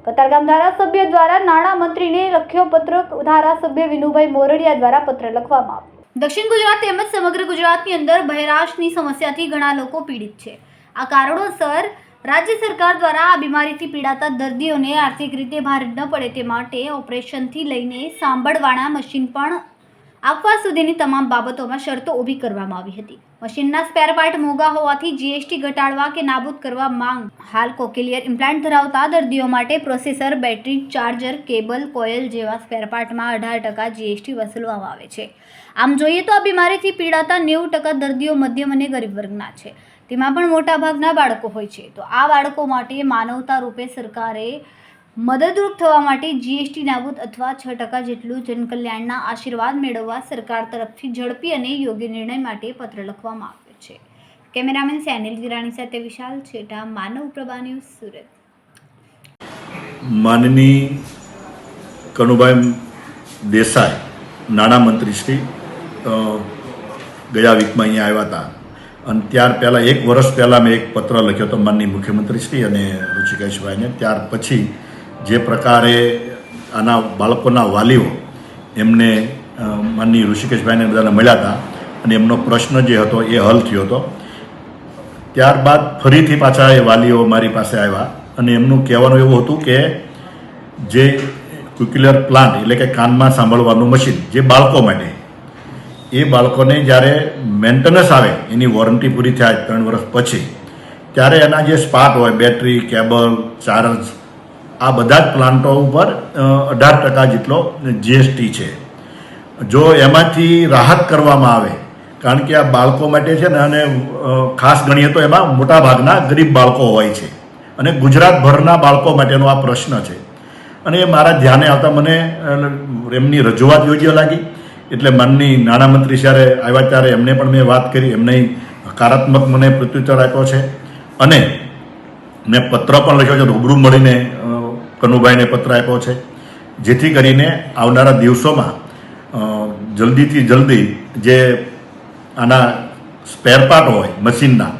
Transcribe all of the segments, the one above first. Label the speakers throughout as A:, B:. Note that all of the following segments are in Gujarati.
A: કતારગામ ધારાસભ્ય દ્વારા નાણામંત્રીને લખ્યો પત્ર. ધારાસભ્ય વિનુભાઈ મોરડિયા દ્વારા પત્ર લખવામાં આવ્યો. દક્ષિણ ગુજરાત તેમજ સમગ્ર ગુજરાતની અંદર બહેરાશની સમસ્યાથી ઘણા લોકો પીડિત છે. આ કારણોસર રાજ્ય સરકાર દ્વારા આ બીમારીથી પીડાતા દર્દીઓને આર્થિક રીતે ભાર ન પડે તે માટે ઓપરેશનથી લઈને સાંભળવાના મશીન પણ આપવા સુધીની તમામ બાબતોમાં શરતો ઊભી કરવામાં આવી હતી. મશીનના સ્પેર પાર્ટ મોંઘા હોવાથી જીએસટી ઘટાડવા કે નાબૂદ કરવા માંગ. હાલ કોક્લિયર ઇમ્પ્લાન્ટ ધરાવતા દર્દીઓ માટે processor, battery, charger, cable, coil જેવા સ્પેર પાર્ટમાં 18% જીએસટી વસૂલવામાં આવે છે. આમ જોઈએ તો આ બીમારીથી પીડાતા 90% દર્દીઓ મધ્યમ અને ગરીબ વર્ગના છે. તેમાં પણ મોટાભાગના બાળકો હોય છે. તો આ બાળકો માટે માનવતા રૂપે સરકારે મદદરૂપ થવા માટે જીએસટી નાબૂદ અથવા 6% જેટલું જનકલ્યાણના આશીર્વાદ મેળવવા સરકાર તરફથી ઝડપી અને યોગ્ય નિર્ણય માટે પત્ર લખવામાં આવ્યો છે. કેમેરામેન સેનિલ વિરાણી સાથે વિશાલ છેટા, માનવ પ્રભા ન્યૂઝ, સુરત.
B: માનની કનુભાઈ દેસાઈ નાણામંત્રી શ્રી ગયા વીકમાં અહીંયા આવ્યા હતા અને ત્યાર પહેલાં 1 વર્ષ પહેલાં મેં એક પત્ર લખ્યો હતો માનની મુખ્યમંત્રી શ્રી અને ઋષિકેશભાઈને. ત્યાર પછી જે પ્રકારે આના બાળકોના વાલીઓ એમને માનની ઋષિકેશભાઈને બધાને મળ્યા હતા અને એમનો પ્રશ્ન જે હતો એ હલ થયો હતો. ત્યારબાદ ફરીથી પાછા એ વાલીઓ મારી પાસે આવ્યા અને એમનું કહેવાનું એવું હતું કે જે કોક્લિયર પ્લાન્ટ એટલે કે કાનમાં સાંભળવાનું મશીન જે બાળકો માટે, એ બાળકોને જ્યારે મેન્ટેનન્સ આવે એની વોરંટી પૂરી થાય 3 વર્ષ પછી, ત્યારે એના જે સ્પાર્ટ હોય, બેટરી, કેબલ, ચાર્જ, આ બધા જ પ્લાન્ટો ઉપર 18% જેટલો જીએસટી છે. જો એમાંથી રાહત કરવામાં આવે, કારણ કે આ બાળકો માટે છે ને, અને ખાસ ગણીએ તો એમાં મોટાભાગના ગરીબ બાળકો હોય છે અને ગુજરાતભરના બાળકો માટેનો આ પ્રશ્ન છે. અને એ મારા ધ્યાને આવતા મને એમની રજૂઆત યોગ્ય લાગી. એટલે માનની નાણામંત્રી જ્યારે આવ્યા ત્યારે એમને પણ મેં વાત કરી, એમને હકારાત્મક મને પ્રત્યુત્તર આપ્યો છે અને મેં પત્ર પણ લખ્યો છે, રૂબરૂ મળીને કનુભાઈને પત્ર આપ્યો છે, જેથી કરીને આવનારા દિવસોમાં જલ્દીથી જલ્દી જે આના સ્પેર પાર્ટ હોય મશીનના,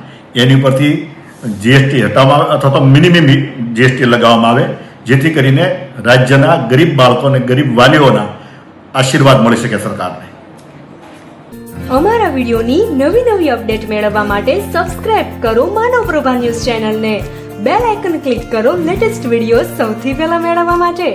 B: એની ઉપરથી જીએસટી હટાવવામાં આવે અથવા તો મિનિમમ જીએસટી લગાવવામાં આવે, જેથી કરીને રાજ્યના ગરીબ બાળકો અને ગરીબ વાલીઓના આશીર્વાદ મળી શકે સરકારને.
C: અમારા વિડીયોની નવી અપડેટ મેળવવા માટે સબસ્ક્રાઇબ કરો માનવ પ્રભા ન્યૂઝ ચેનલને. બેલ આઇકન ક્લિક કરો લેટેસ્ટ વિડીયો સૌથી પહેલા મેળવવા માટે.